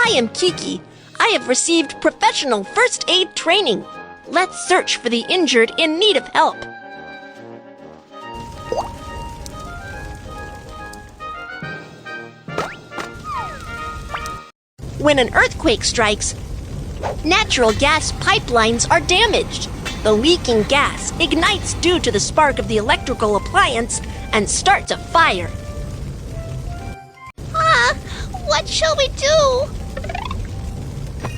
I am Kiki. I have received professional first aid training. Let's search for the injured in need of help. When an earthquake strikes, natural gas pipelines are damaged. The leaking gas ignites due to the spark of the electrical appliance and starts a fire. What shall we do?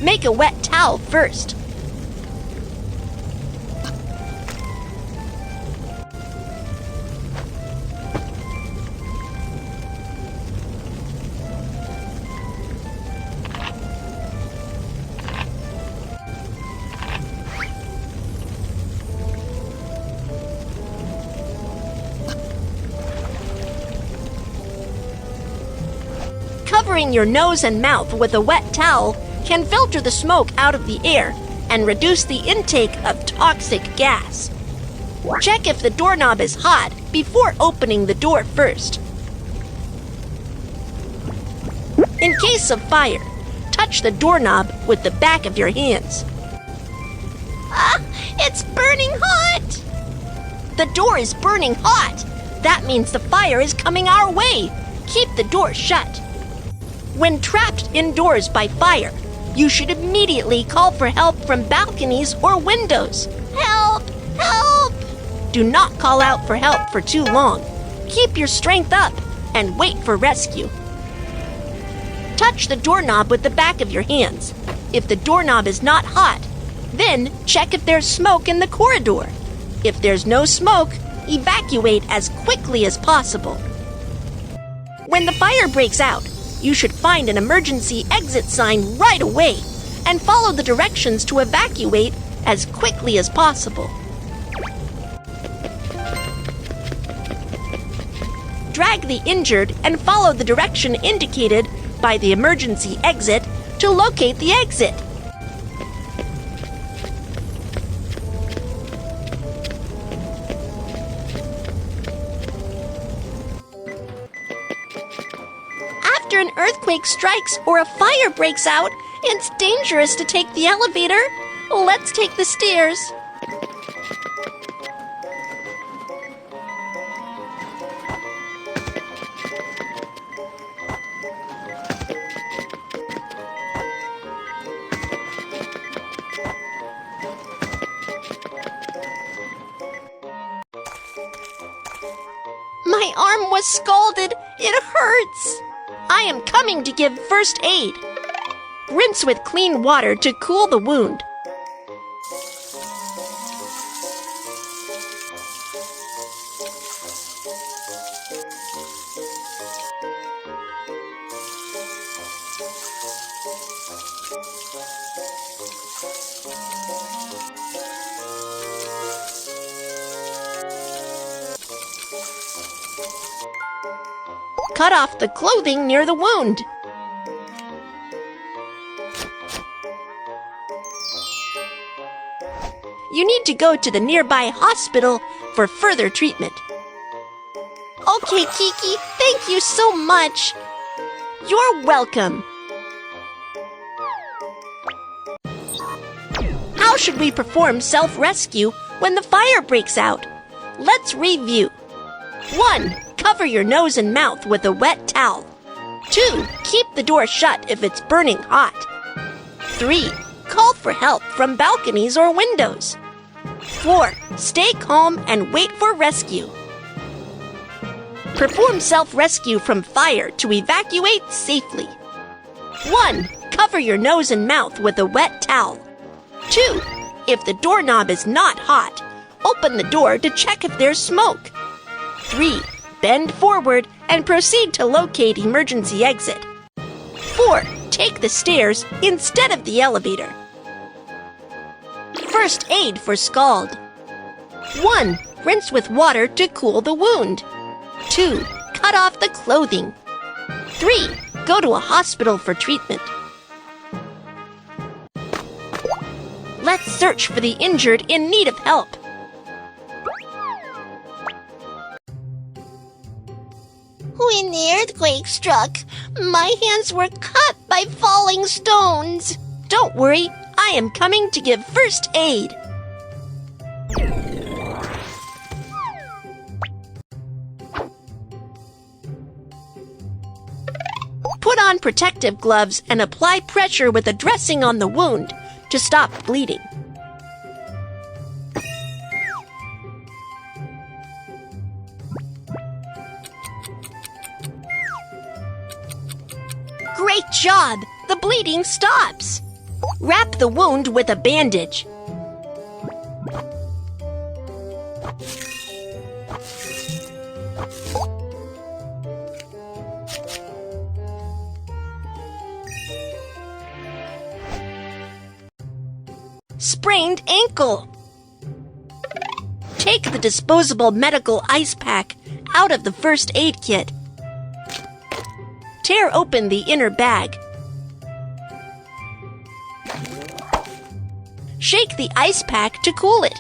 Make a wet towel first. Covering your nose and mouth with a wet towel can filter the smoke out of the air and reduce the intake of toxic gas. Check if the doorknob is hot before opening the door first. In case of fire, touch the doorknob with the back of your hands. It's burning hot! The door is burning hot. That means the fire is coming our way. Keep the door shut. When trapped indoors by fire, you should immediately call for help from balconies or windows. Help! Help! Do not call out for help for too long. Keep your strength up and wait for rescue. Touch the doorknob with the back of your hands. If the doorknob is not hot, then check if there's smoke in the corridor. If there's no smoke, evacuate as quickly as possible. When the fire breaks out, you should find an emergency exit sign right away and follow the directions to evacuate as quickly as possible. Drag the injured and follow the direction indicated by the emergency exit to locate the exit. After an earthquake strikes or a fire breaks out, it's dangerous to take the elevator. Let's take the stairs. My arm was scalded. It hurts. I am coming to give first aid. Rinse with clean water to cool the wound. Cut off the clothing near the wound. You need to go to the nearby hospital for further treatment. Okay, Kiki, thank you so much. You're welcome. How should we perform self-rescue when the fire breaks out? Let's review. 1. Cover your nose and mouth with a wet towel. 2. Keep the door shut if it's burning hot. 3. Call for help from balconies or windows. 4. Stay calm and wait for rescue. Perform self-rescue from fire to evacuate safely. 1. Cover your nose and mouth with a wet towel. 2. If the doorknob is not hot, open the door to check if there's smoke. 3. Bend forward and proceed to locate emergency exit. 4. Take the stairs instead of the elevator. First aid for scald. 1. Rinse with water to cool the wound. 2. Cut off the clothing. 3. Go to a hospital for treatment. Let's search for the injured in need of help. When the earthquake struck, my hands were cut by falling stones. Don't worry, I am coming to give first aid. Put on protective gloves and apply pressure with a dressing on the wound to stop bleeding. Great job! The bleeding stops. Wrap the wound with a bandage. Sprained ankle. Take the disposable medical ice pack out of the first aid kit. Tear open the inner bag. Shake the ice pack to cool it.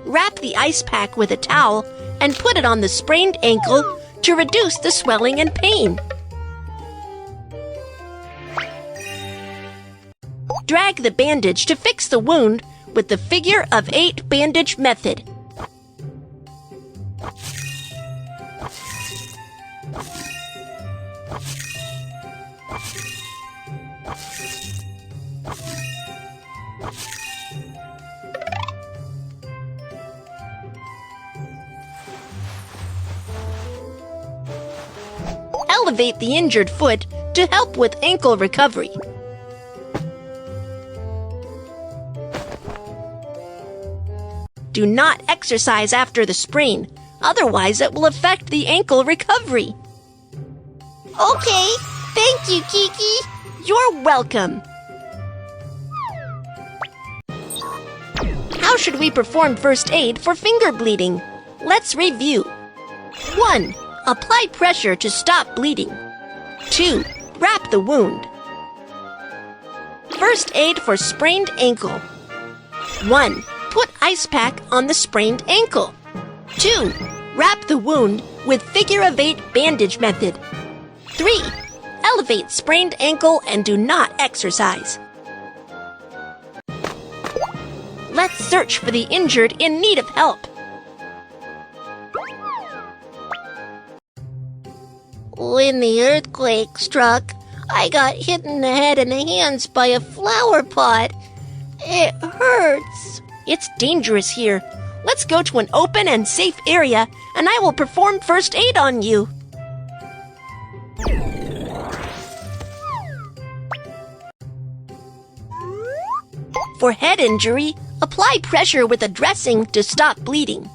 Wrap the ice pack with a towel and put it on the sprained ankle to reduce the swelling and pain. Drag the bandage to fix the wound with the figure of 8 bandage method. Elevate the injured foot to help with ankle recovery. Do not exercise after the sprain, otherwise it will affect the ankle recovery. Okay, thank you, Kiki. You're welcome. How should we perform first aid for finger bleeding? Let's review. 1. Apply pressure to stop bleeding. 2. Wrap the wound. First aid for sprained ankle. 1. Put ice pack on the sprained ankle. 2. Wrap the wound with figure of 8 bandage method. 3. Elevate sprained ankle and do not exercise. Let's search for the injured in need of help. When the earthquake struck, I got hit in the head and the hands by a flower pot. It hurts. It's dangerous here. Let's go to an open and safe area, and I will perform first aid on you. For head injury, apply pressure with a dressing to stop bleeding.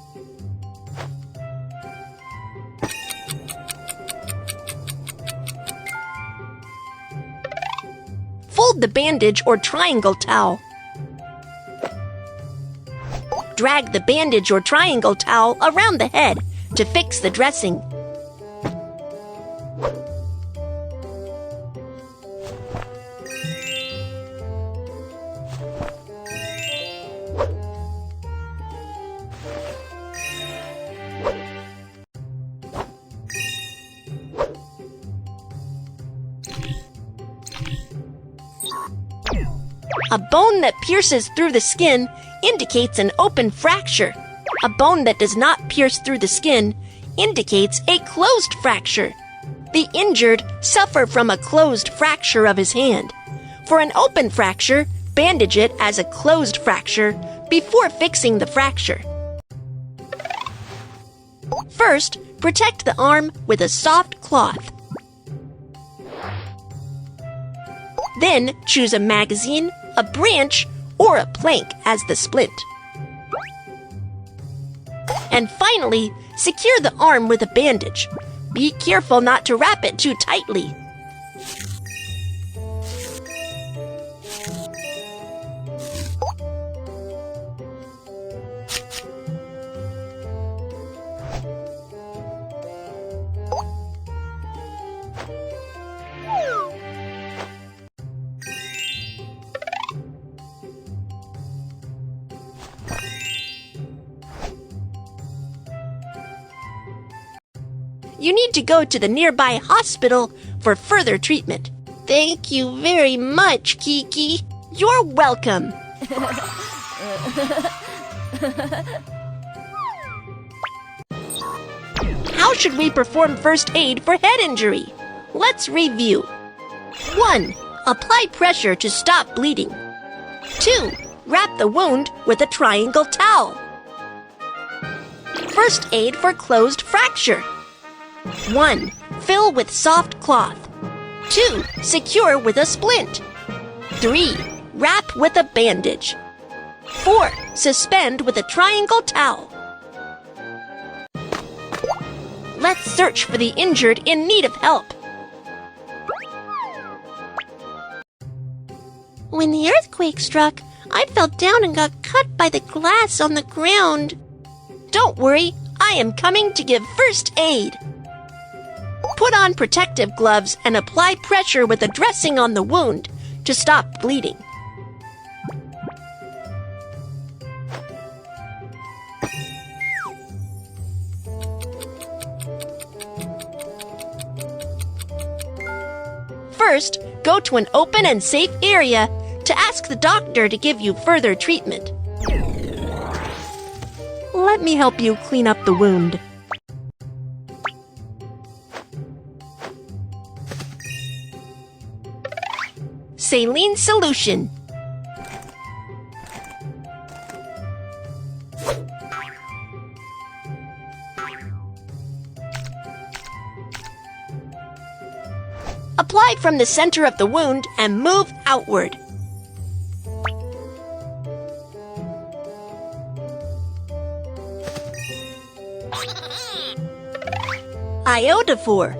Fold the bandage or triangle towel. Drag the bandage or triangle towel around the head to fix the dressing. A bone that pierces through the skin indicates an open fracture. A bone that does not pierce through the skin indicates a closed fracture. The injured suffer from a closed fracture of his hand. For an open fracture, bandage it as a closed fracture before fixing the fracture. First, protect the arm with a soft cloth. Then choose a magazine, a branch, or a plank as the splint. And finally, secure the arm with a bandage. Be careful not to wrap it too tightly. You need to go to the nearby hospital for further treatment. Thank you very much, Kiki. You're welcome. How should we perform first aid for head injury? Let's review. 1. Apply pressure to stop bleeding. 2. Wrap the wound with a triangle towel. First aid for closed fracture. 1. Fill with soft cloth. 2. Secure with a splint. 3. Wrap with a bandage. 4. Suspend with a triangle towel. Let's search for the injured in need of help. When the earthquake struck, I fell down and got cut by the glass on the ground. Don't worry, I am coming to give first aid. Put on protective gloves and apply pressure with a dressing on the wound to stop bleeding. First, go to an open and safe area to ask the doctor to give you further treatment. Let me help you clean up the wound. Saline solution. Apply from the center of the wound and move outward. Iodophor.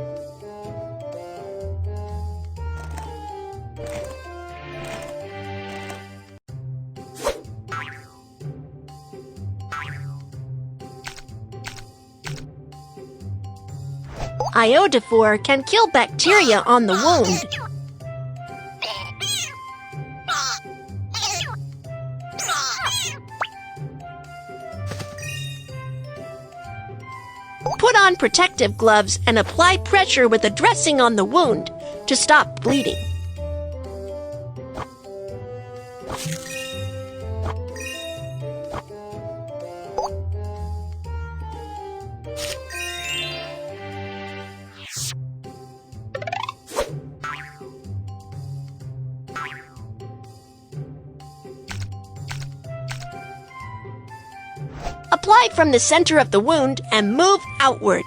Iodophor can kill bacteria on the wound. Put on protective gloves and apply pressure with a dressing on the wound to stop bleeding. Apply from the center of the wound and move outward.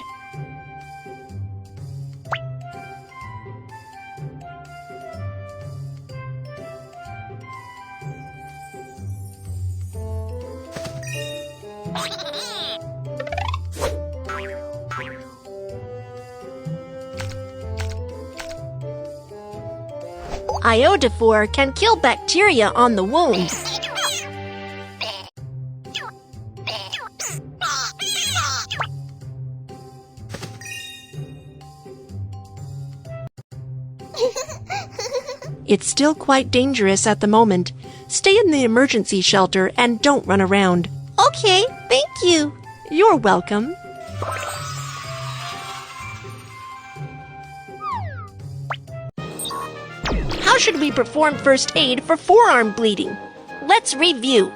Iodophor can kill bacteria on the wound. It's still quite dangerous at the moment. Stay in the emergency shelter and don't run around. Okay, thank you. You're welcome. How should we perform first aid for forearm bleeding? Let's review.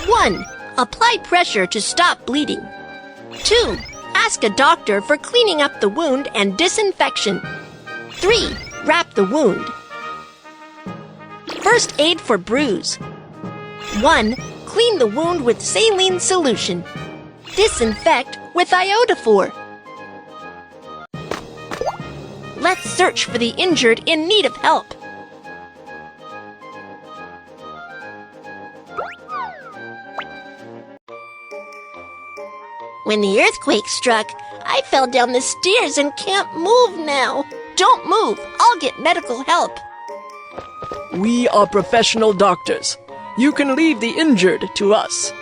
1. Apply pressure to stop bleeding. 2. Ask a doctor for cleaning up the wound and disinfection. 3. Wrap the wound. First aid for bruise. 1. Clean the wound with saline solution. Disinfect with iodophor. Let's search for the injured in need of help. When the earthquake struck, I fell down the stairs and can't move now. Don't move. I'll get medical help. We are professional doctors. You can leave the injured to us.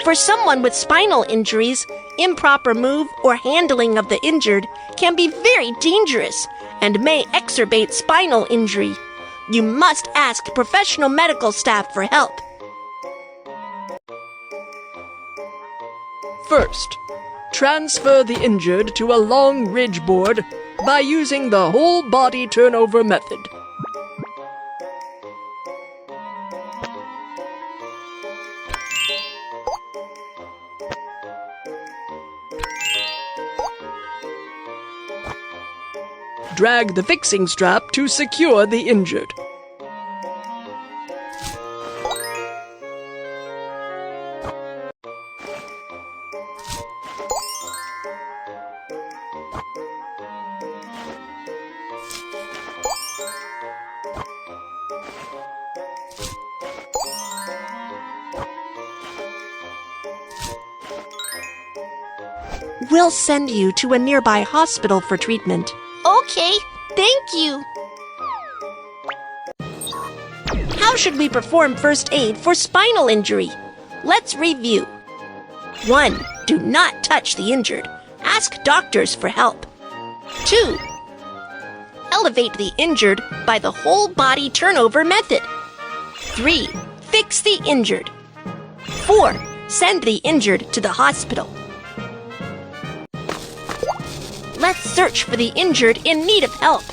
For someone with spinal injuries, improper move or handling of the injured can be very dangerous and may exacerbate spinal injury. You must ask professional medical staff for help. First, transfer the injured to a long ridge board by using the whole body turnover method. Drag the fixing strap to secure the injured. We'll send you to a nearby hospital for treatment. Okay, thank you. How should we perform first aid for spinal injury? Let's review. 1. Do not touch the injured. Ask doctors for help. 2. Elevate the injured by the whole body turnover method. 3. Fix the injured. 4. Send the injured to the hospital. Let's search for the injured in need of help.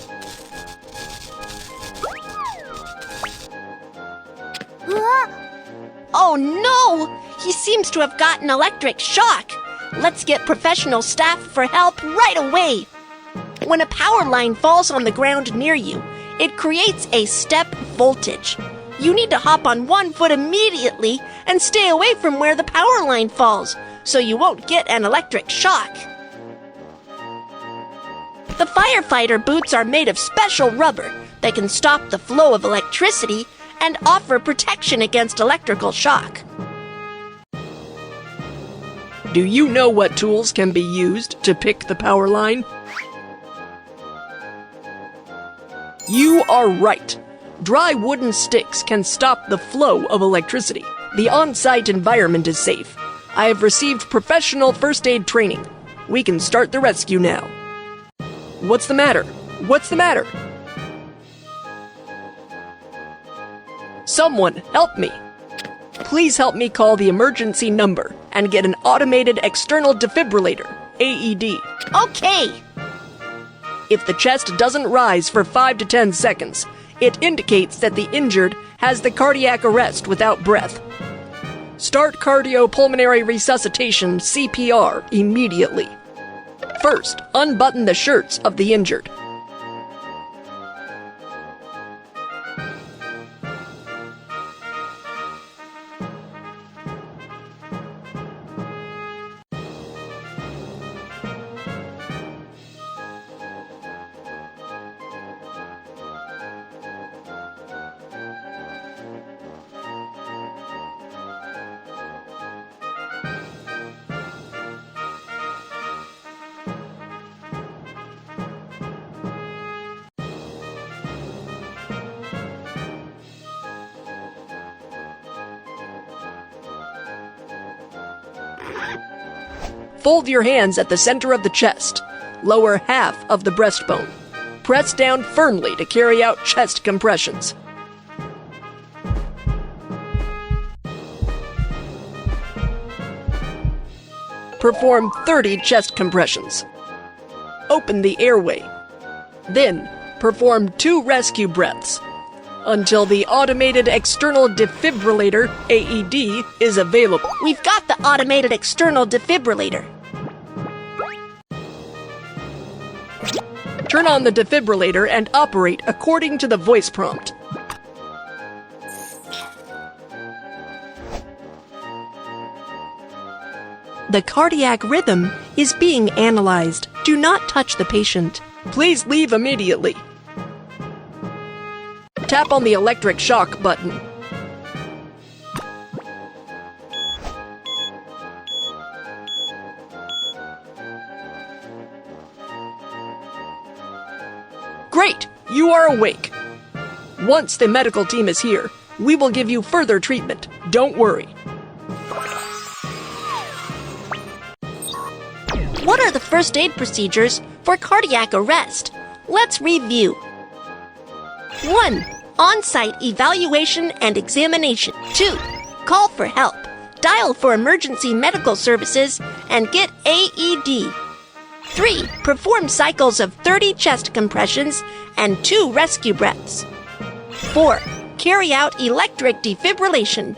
Oh no! He seems to have gotten electric shock. Let's get professional staff for help right away. When a power line falls on the ground near you, it creates a step voltage. You need to hop on one foot immediately and stay away from where the power line falls, so you won't get an electric shock. The firefighter boots are made of special rubber that can stop the flow of electricity and offer protection against electrical shock. Do you know what tools can be used to pick the power line? You are right. Dry wooden sticks can stop the flow of electricity. The on-site environment is safe. I have received professional first aid training. We can start the rescue now. What's the matter? What's the matter? Someone help me. Please help me call the emergency number and get an automated external defibrillator, AED. Okay. If the chest doesn't rise for 5 to 10 seconds, it indicates that the injured has the cardiac arrest without breath. Start cardiopulmonary resuscitation, CPR, immediately. First, unbutton the shirts of the injured. Fold your hands at the center of the chest, lower half of the breastbone. Press down firmly to carry out chest compressions. Perform 30 chest compressions. Open the airway. Then, perform 2 rescue breaths until the automated external defibrillator, AED, is available. We've got the automated external defibrillator. Turn on the defibrillator and operate according to the voice prompt. The cardiac rhythm is being analyzed. Do not touch the patient. Please leave immediately. Tap on the electric shock button. Great! You are awake. Once the medical team is here, we will give you further treatment. Don't worry. What are the first aid procedures for cardiac arrest. Let's review. 1. On-site evaluation and examination. 2. Call for help. Dial for emergency medical services and get AED. 3. Perform cycles of 30 chest compressions and 2 rescue breaths. 4. Carry out electric defibrillation.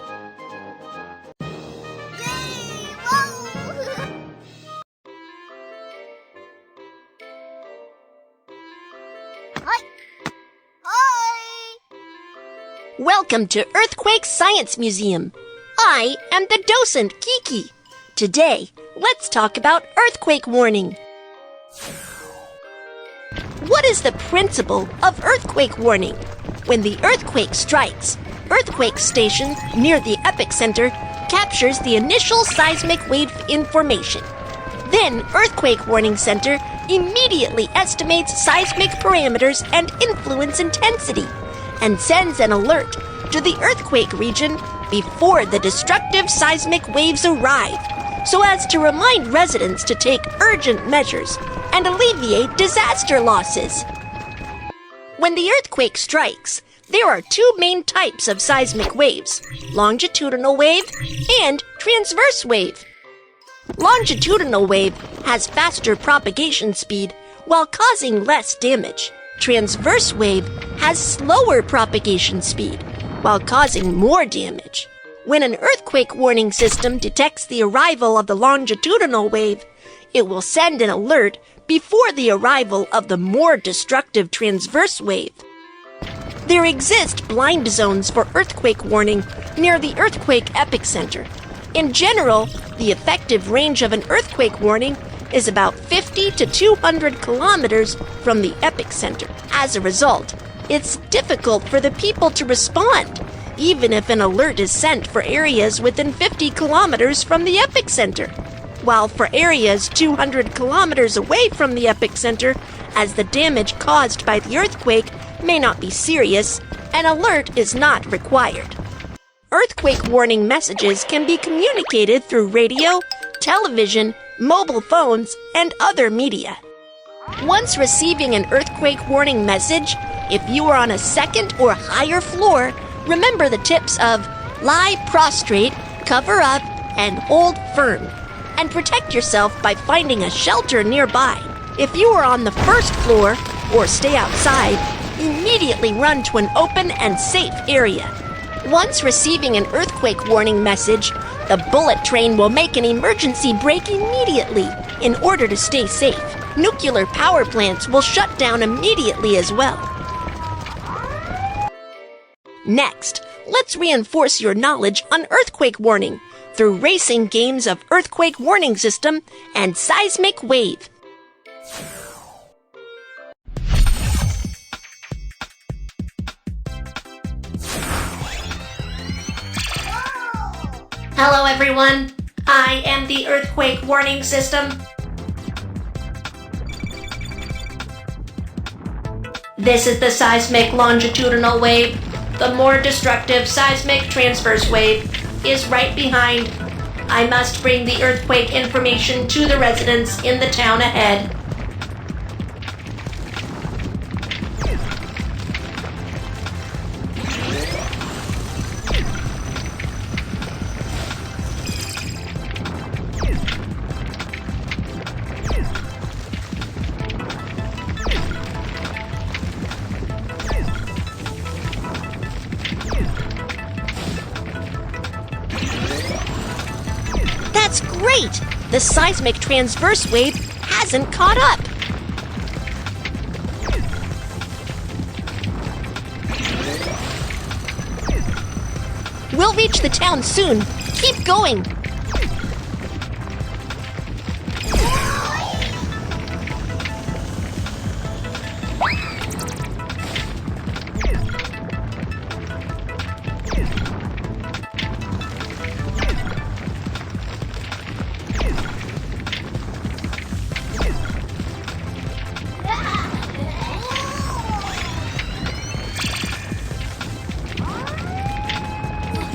Welcome to Earthquake Science Museum. I am the docent, Kiki. Today, let's talk about earthquake warning. What is the principle of earthquake warning? When the earthquake strikes, earthquake station near the epicenter captures the initial seismic wave information. Then Earthquake Warning Center immediately estimates seismic parameters and influence intensity and sends an alert to the earthquake region before the destructive seismic waves arrive, so as to remind residents to take urgent measures and alleviate disaster losses. When the earthquake strikes, there are 2 main types of seismic waves: longitudinal wave and transverse wave. Longitudinal wave has faster propagation speed while causing less damage. Transverse wave has slower propagation speed while causing more damage. When an earthquake warning system detects the arrival of the longitudinal wave, it will send an alert before the arrival of the more destructive transverse wave. There exist blind zones for earthquake warning near the earthquake epicenter. In general, the effective range of an earthquake warning is about 50 to 200 kilometers from the epicenter. As a result, it's difficult for the people to respond, even if an alert is sent for areas within 50 kilometers from the epicenter. While for areas 200 kilometers away from the epicenter, as the damage caused by the earthquake may not be serious, an alert is not required. Earthquake warning messages can be communicated through radio, television, mobile phones, and other media. Once receiving an earthquake warning message, if you are on a second or higher floor, remember the tips of lie prostrate, cover up, and hold firm, and protect yourself by finding a shelter nearby. If you are on the first floor or stay outside, immediately run to an open and safe area. Once receiving an earthquake warning message, the bullet train will make an emergency brake immediately in order to stay safe. Nuclear power plants will shut down immediately as well. Next, let's reinforce your knowledge on earthquake warning through racing games of earthquake warning system and seismic wave. Hello everyone, I am the earthquake warning system. This is the seismic longitudinal wave. The more destructive seismic transverse wave is right behind. I must bring the earthquake information to the residents in the town ahead. That's great! The seismic transverse wave hasn't caught up. We'll reach the town soon. Keep going.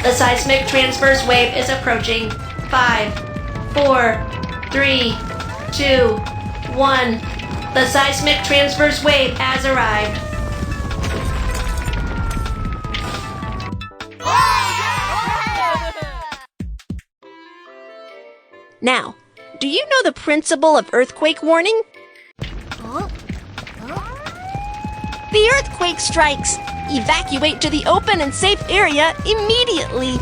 The seismic transverse wave is approaching. 5, 4, 3, 2, 1. The seismic transverse wave has arrived. Now, do you know the principle of earthquake warning? The earthquake strikes. Evacuate to the open and safe area immediately.